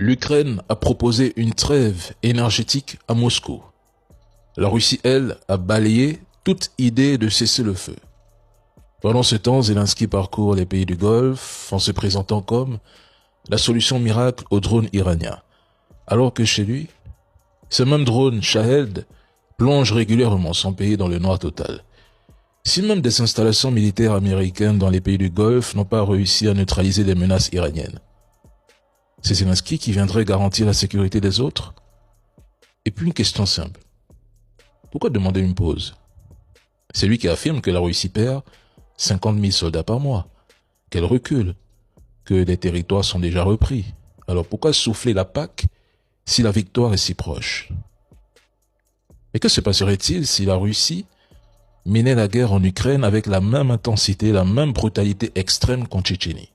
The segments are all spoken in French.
L'Ukraine a proposé une trêve énergétique à Moscou. La Russie, elle, a balayé toute idée de cesser le feu. Pendant ce temps, Zelensky parcourt les pays du Golfe en se présentant comme la solution miracle au drone iranien. Alors que chez lui, ce même drone Shahed plonge régulièrement son pays dans le noir total. Si même des installations militaires américaines dans les pays du Golfe n'ont pas réussi à neutraliser les menaces iraniennes, c'est Zelensky qui viendrait garantir la sécurité des autres? Et puis une question simple. Pourquoi demander une pause? C'est lui qui affirme que la Russie perd 50 000 soldats par mois, qu'elle recule, que les territoires sont déjà repris. Alors pourquoi souffler la Pâque si la victoire est si proche? Et que se passerait-il si la Russie menait la guerre en Ukraine avec la même intensité, la même brutalité extrême qu'en Tchétchénie?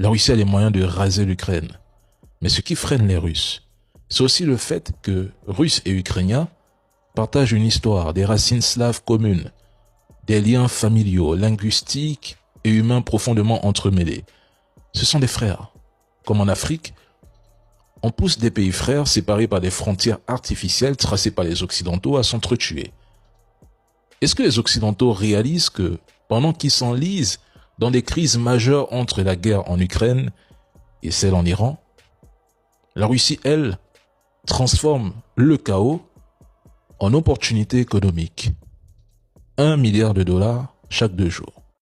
La Russie a les moyens de raser l'Ukraine. Mais ce qui freine les Russes, c'est aussi le fait que Russes et Ukrainiens partagent une histoire, des racines slaves communes, des liens familiaux, linguistiques et humains profondément entremêlés. Ce sont des frères. Comme en Afrique, on pousse des pays frères séparés par des frontières artificielles tracées par les Occidentaux à s'entretuer. Est-ce que les Occidentaux réalisent que, pendant qu'ils s'enlisent dans des crises majeures entre la guerre en Ukraine et celle en Iran, la Russie, elle, transforme le chaos en opportunité économique? $1 milliard chaque 2 jours.